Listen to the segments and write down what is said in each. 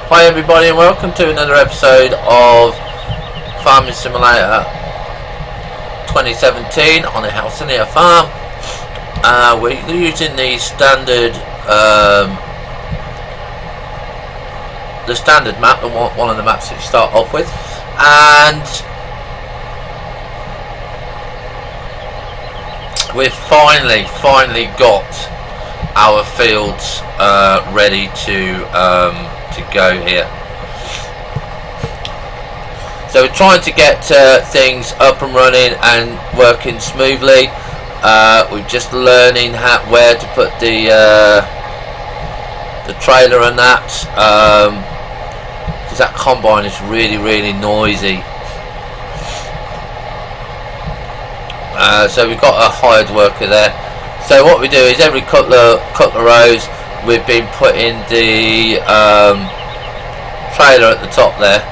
Hi everybody and welcome to another episode of Farming Simulator 2017 on a house near farm. We're using the standard map, one of the maps that you start off with, and we've finally got our fields ready to go here. So we're trying to get things up and running and working smoothly. We're just learning where to put the trailer and that, because that combine is really noisy. So we've got a hired worker there. So what we do is every couple of rows we've been putting the trailer at the top there.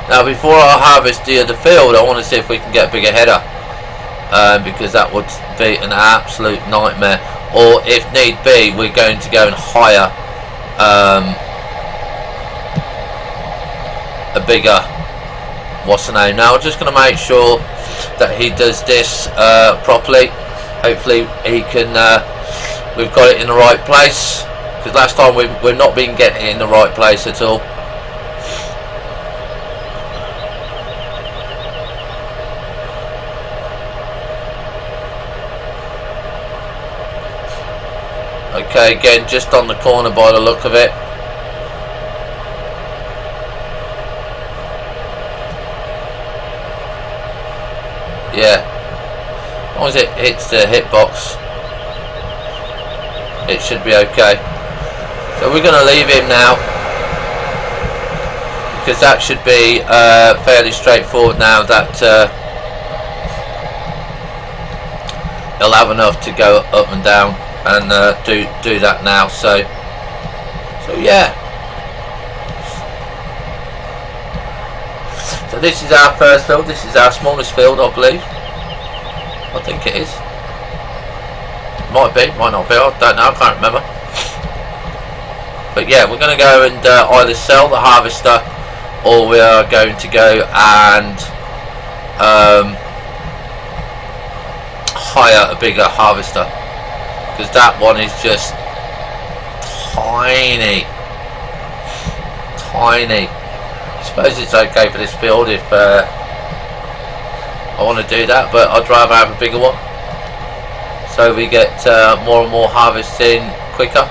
Now before I harvest the other field, I want to see if we can get a bigger header, because that would be an absolute nightmare. Or if need be, we're going to go and hire a bigger now I'm just going to make sure that he does this properly. Hopefully he can we've got it in the right place, because last time we've not been getting it in the right place at all. Okay, again just on the corner by the look of it. Yeah, as long as it hits the hitbox, it should be okay. So we're going to leave him now, because that should be fairly straightforward now. That he'll have enough to go up and down and do that now. So yeah. So this is our first field. This is our smallest field, I believe. I think it is. Might be, might not be. I don't know. I can't remember. But yeah, we're going to go and either sell the harvester, or we are going to go and hire a bigger harvester, because that one is just tiny. I suppose it's okay for this field if I want to do that, but I'd rather have a bigger one, so we get more and more harvesting quicker.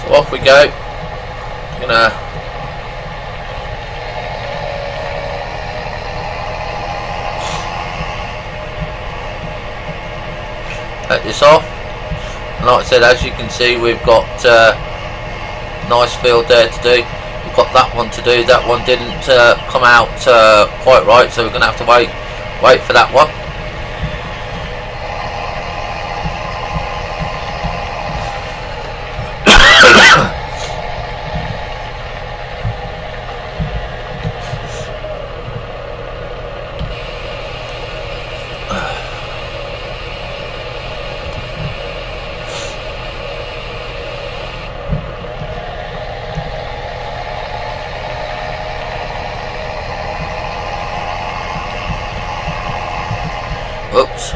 So off we go. Gonna let this off, and like I said, as you can see, we've got nice field there to do. We've got that one to do. That one didn't come out quite right, so we're gonna have to wait for that one. Oops.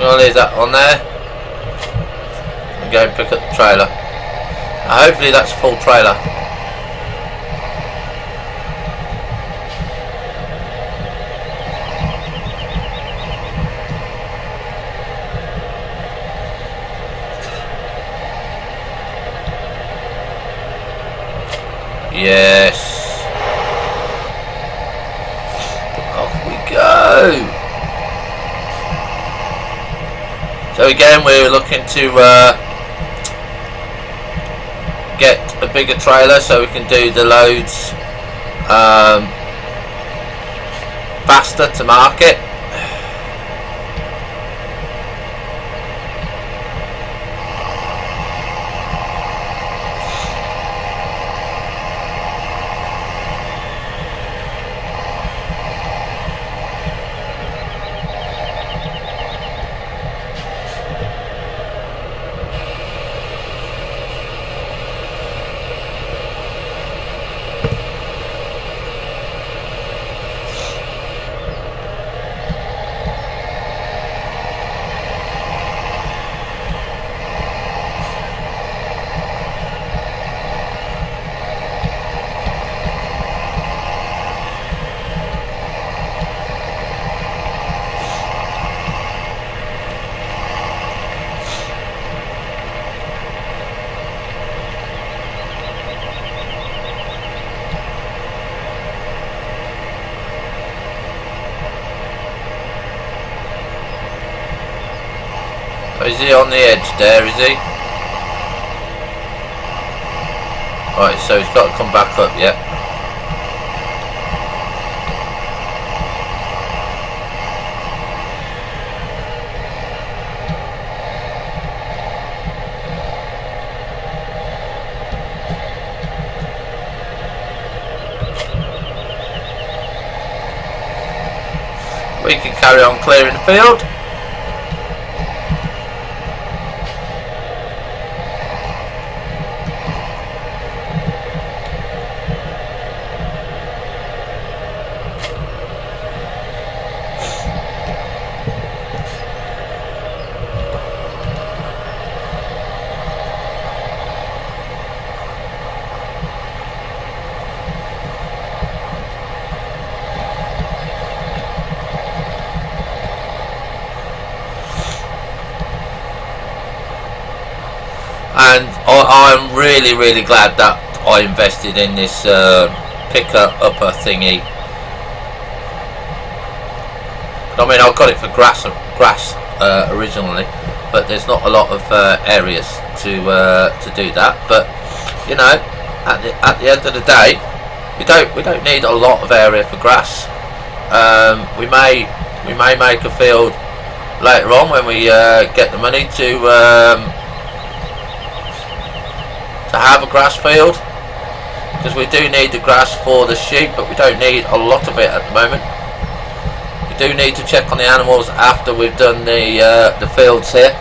I'll leave that on there and go and pick up the trailer. Now hopefully that's a full trailer. Yes. Off we go. So again, we're looking to get a bigger trailer so we can do the loads faster to market. Is he on the edge there, is he? Right, so he's got to come back up, yeah. We can carry on clearing the field. And I'm really glad that I invested in this picker upper thingy. I mean, I got it for grass originally, but there's not a lot of areas to do that. But you know, at the end of the day, we don't need a lot of area for grass. We may make a field later on when we get the money to have a grass field, because we do need the grass for the sheep, but we don't need a lot of it at the moment. We do need to check on the animals after we've done the fields here.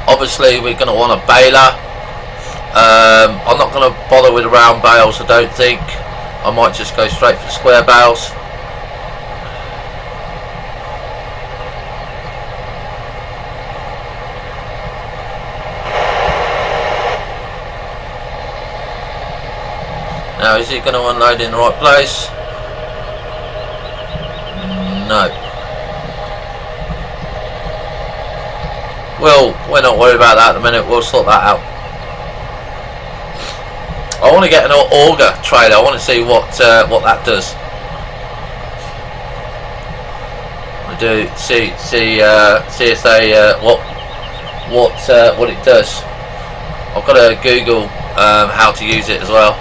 Obviously we're going to want a baler. I'm not going to bother with round bales, I don't think. I might just go straight for the square bales. Now, is it going to unload in the right place? No. Well, we're not worried about that at the minute, we'll sort that out. I want to get an auger trailer. I want to see what that does. I do see CSA what it does. I've got to Google how to use it as well.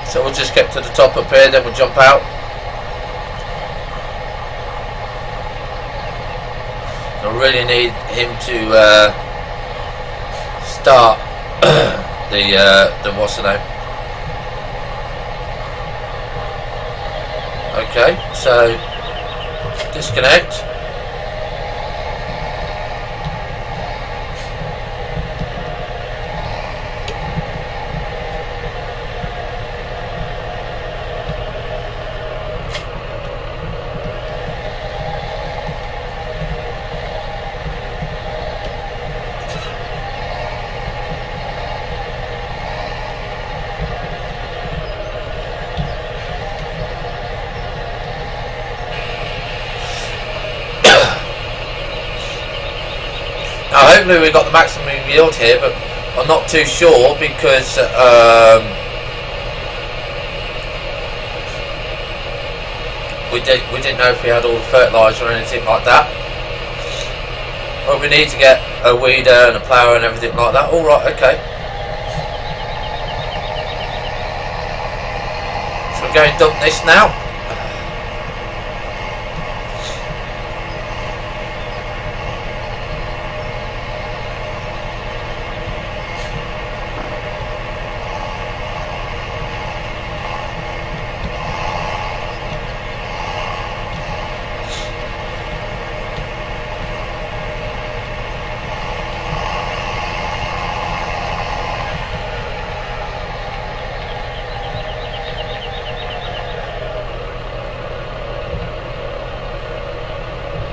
So we'll just get to the top up here, then we'll jump out. I really need him to start the what's the name. Okay, so disconnect. Now hopefully we got the maximum yield here, but I'm not too sure because we didn't know if we had all the fertiliser or anything like that. But we need to get a weeder and a plougher and everything like that. All right, okay. So we're going to dump this now.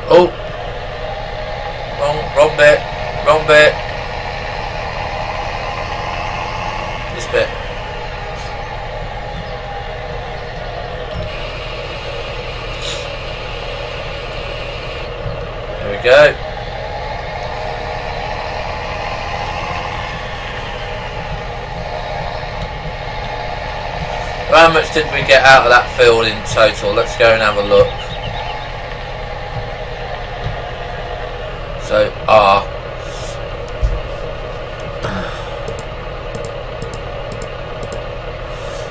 Oh, wrong bit, wrong bit. This bit. There we go. How much did we get out of that field in total? Let's go and have a look. So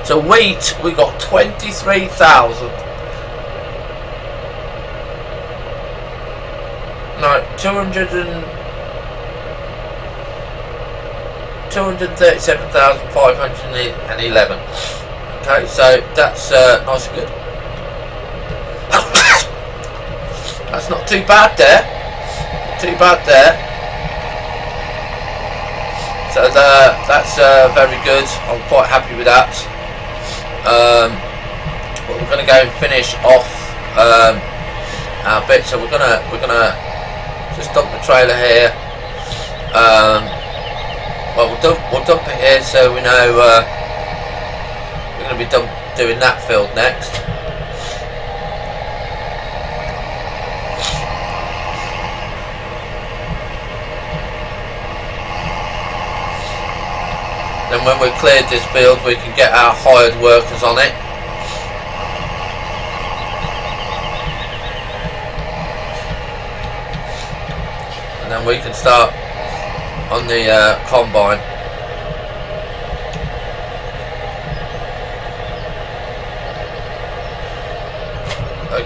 so wheat, we got 23,000. No, 237,511. Okay, so that's nice and good. That's not too bad there. Too bad there. So that's very good. I'm quite happy with that. But we're going to go and finish off our bit. So we're gonna just dump the trailer here. Well, we'll dump it here so we know we're going to be doing that field next. Then when we've cleared this field, we can get our hired workers on it. And then we can start on the combine.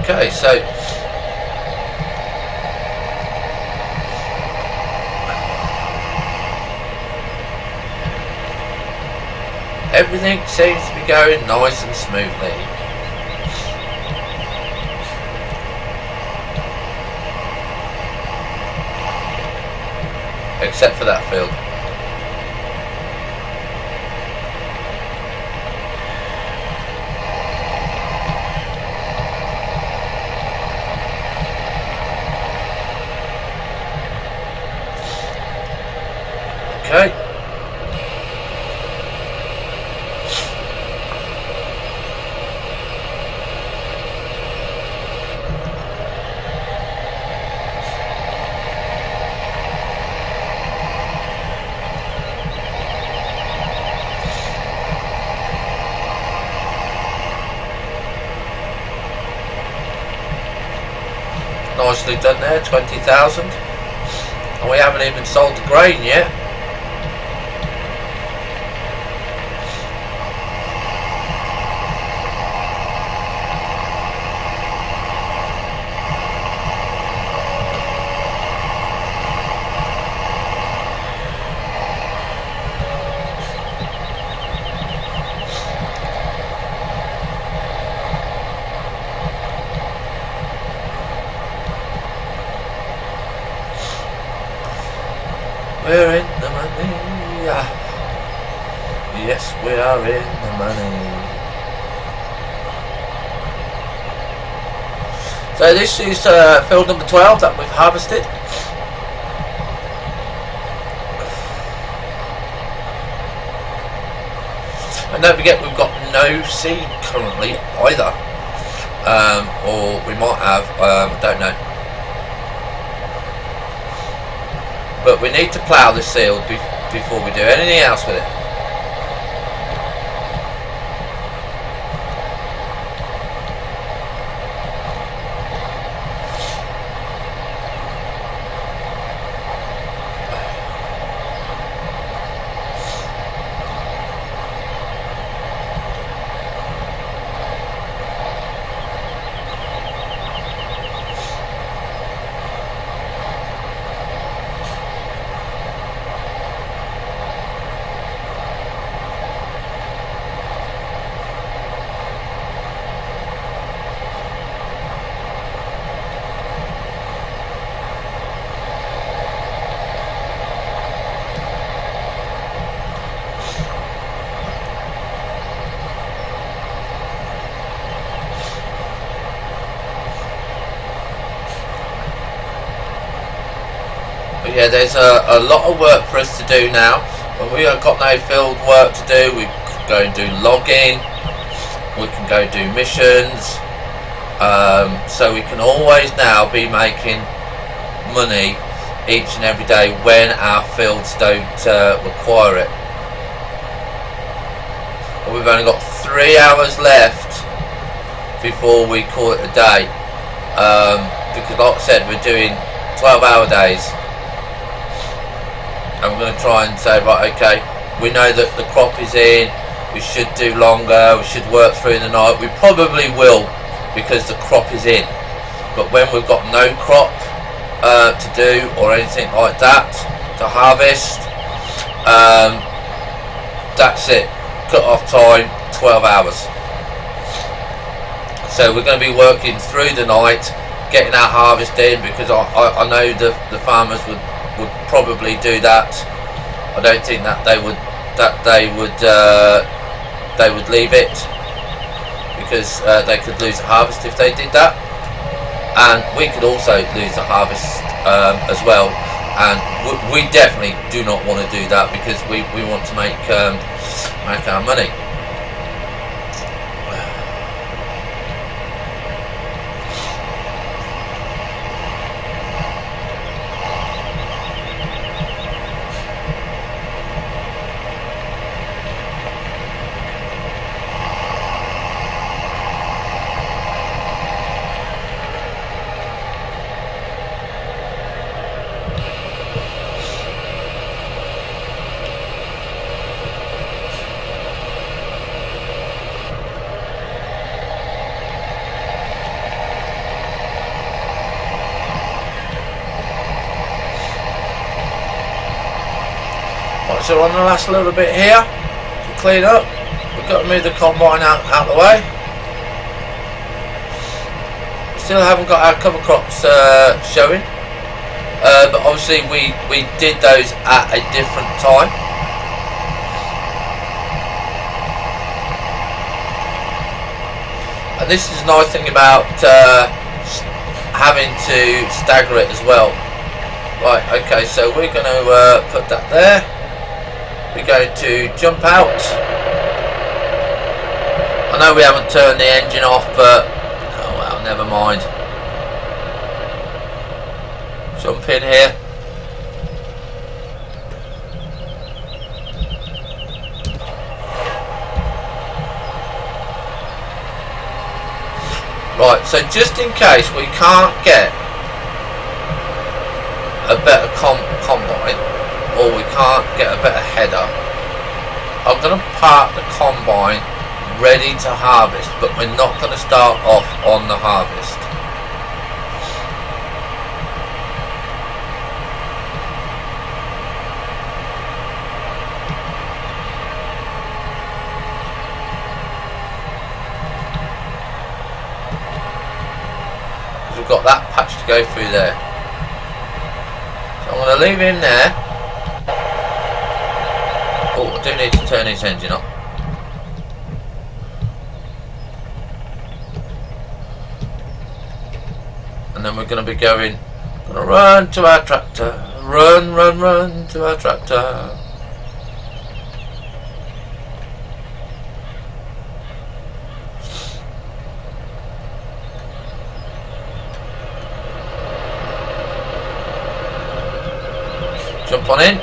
Okay, so everything seems to be going nice and smoothly. Except for that field. Okay. Nicely done there, 20,000. And we haven't even sold the grain yet. We're in the money. Yes, we are in the money. So this is field number 12 that we've harvested. And don't forget, we've got no seed currently either, or we might have, I don't know. But we need to plough this field before we do anything else with it. But yeah, there's a lot of work for us to do now. When we have got no field work to do, we can go and do logging, we can go do missions, so we can always now be making money each and every day when our fields don't require it. But we've only got 3 hours left before we call it a day, because like I said, we're doing 12-hour days. I'm going to try and say, right, okay, we know that the crop is in, we should do longer, we should work through the night. We probably will, because the crop is in. But when we've got no crop to do or anything like that to harvest, that's it. Cut off time, 12 hours. So we're going to be working through the night, getting our harvest in, because I know the farmers would probably do that. I don't think that they would leave it, because they could lose the harvest if they did that, and we could also lose the harvest as well, and we definitely do not want to do that, because we want to make our money. Right, so on the last little bit here to clean up, we've got to move the combine out the way. Still haven't got our cover crops showing, but obviously we did those at a different time. And this is a nice thing about having to stagger it as well. Right, okay, so we're going to put that there. We're going to jump out. I know we haven't turned the engine off, but oh well, never mind. Jump in here. Right, so just in case we can't get a better combine, or we can't get a better header, I'm going to park the combine ready to harvest, but we're not going to start off on the harvest. We've got that patch to go through there. So I'm going to leave him there. I do need to turn his engine up. And then we're going to be going, gonna run to our tractor, run, run, run to our tractor. Jump on in.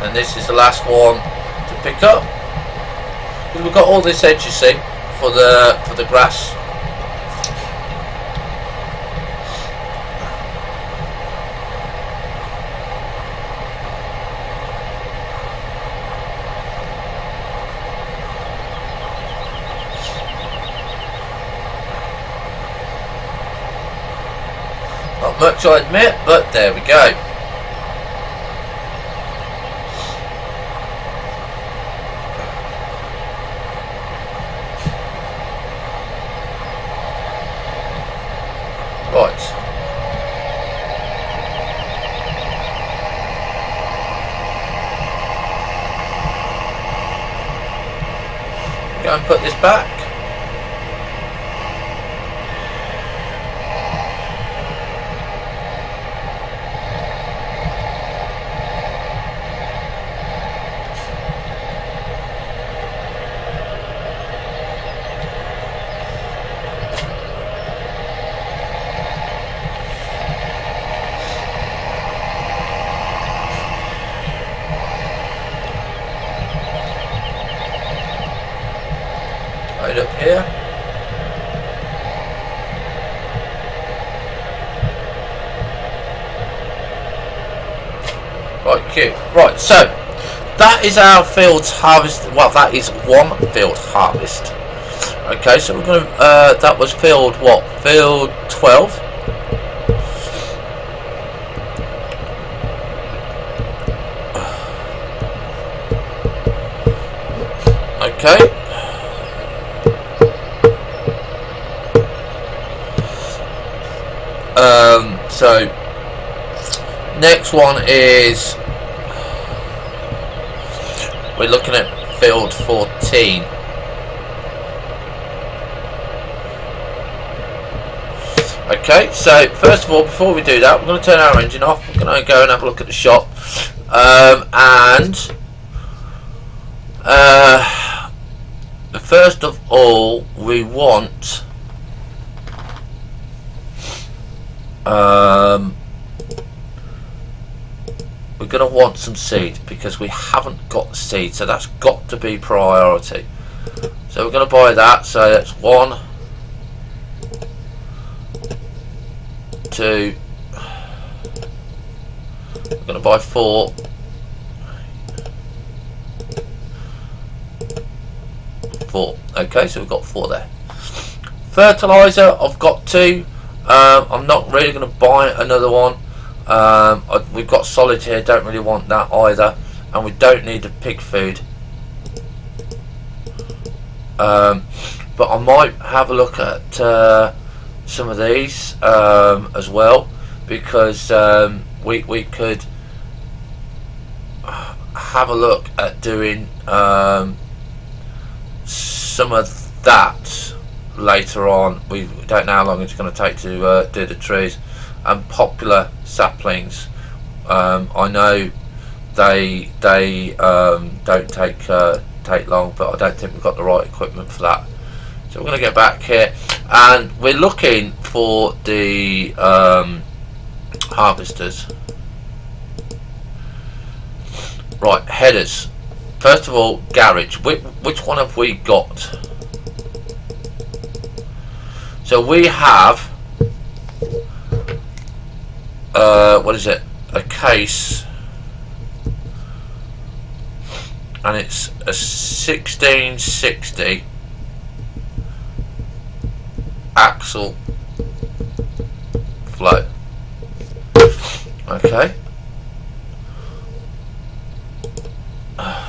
And this is the last one to pick up. We've got all this edge, you see, for the grass. Not much, I admit, but there we go. Right. Go and put this back. Right up here. Right, cute. Right, so that is our field's harvest. Well, that is one field harvest. Okay, so we're going to. That was field what? Field 12. Okay. So next one is we're looking at field 14. Okay, so first of all, before we do that, we're going to turn our engine off. We're going to go and have a look at the shop, and first of all, we want we're going to want some seed because we haven't got seed, so that's got to be priority. So we're going to buy that. So that's 1, 2. We're going to buy 4. 4. Okay, so we've got 4 there. Fertilizer, I've got 2. I'm not really going to buy another one. We've got solid here, don't really want that either, and we don't need the pig food. But I might have a look at some of these as well, because we could have a look at doing some of that later on. We don't know how long it's going to take to do the trees. And popular saplings, I know they don't take long, but I don't think we've got the right equipment for that. So we're going to get back here, and we're looking for the harvesters. Right, headers. First of all, garage. Which one have we got? So we have what is it? A case, and it's a 1660 axle float. Okay.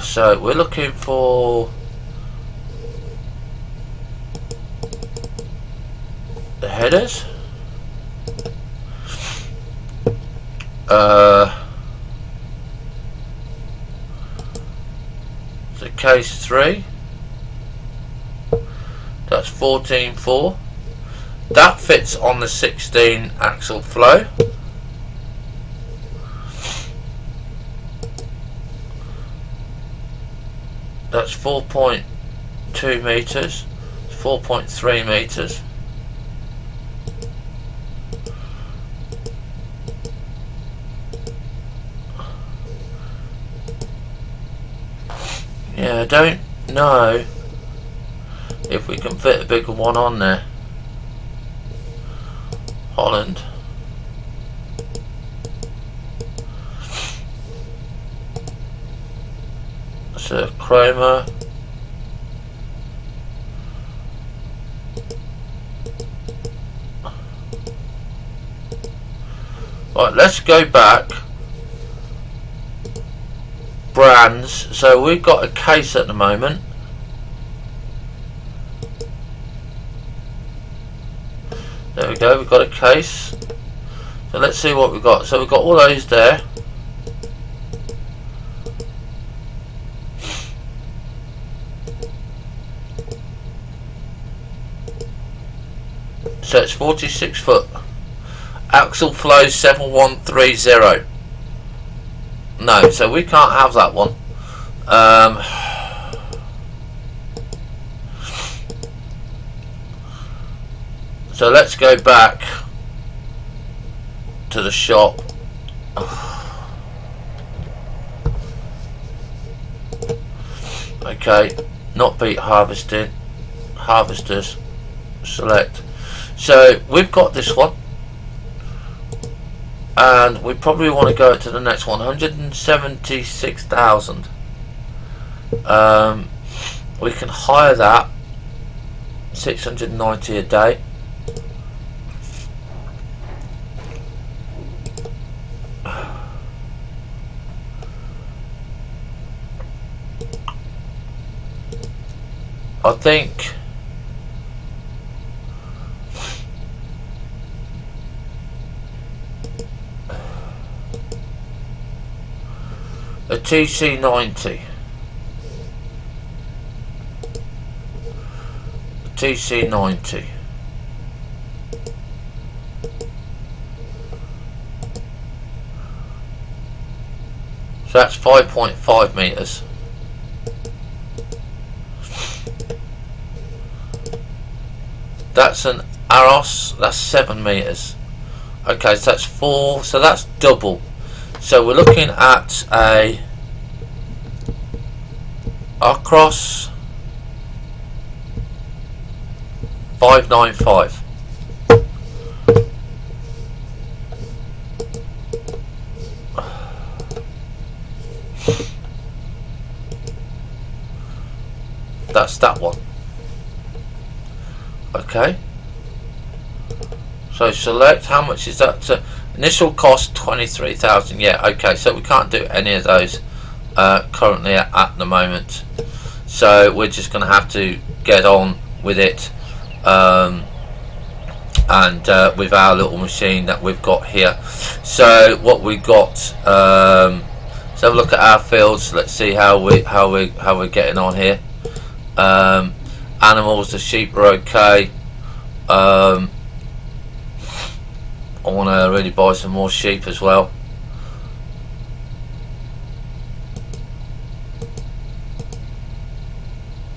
So we're looking for the headers. so case 3, that's 14.4. That fits on the 16 axle flow. That's 4.2 meters, 4.3 meters. Yeah, I don't know if we can fit a bigger one on there. Holland. That's a chroma. Right, let's go back. Brands. So we've got a case at the moment. There we go, we've got a case. So let's see what we've got. So we've got all those there. So it's 46 foot. Axle flow 7130. No, so we can't have that one. So let's go back to the shop. Okay, not beat harvesting. Harvesters. Select. So we've got this one. And we probably want to go to the next one. 176,000. We can hire that. 690 a day. I think a TC90. TC90. So that's 5.5 meters. That's an Aros, that's 7 meters. Okay, so that's 4, so that's double. So we're looking at a Across 595. That's that one. Okay. So select, how much is that? So initial cost 23,000. Yeah, okay, so we can't do any of those currently at the moment. So we're just going to have to get on with it and with our little machine that we've got here. So what we got, so have a look at our fields. Let's see how we're getting on here. Animals, the sheep are okay. I want to really buy some more sheep as well.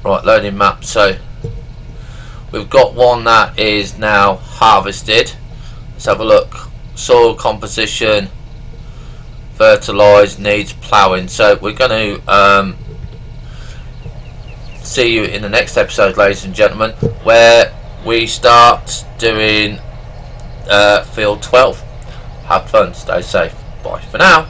Right, loading map. So we've got one that is now harvested. Let's have a look. Soil composition, fertilised, needs ploughing. So we're going to see you in the next episode, ladies and gentlemen, where we start doing field 12. Have fun, stay safe. Bye for now.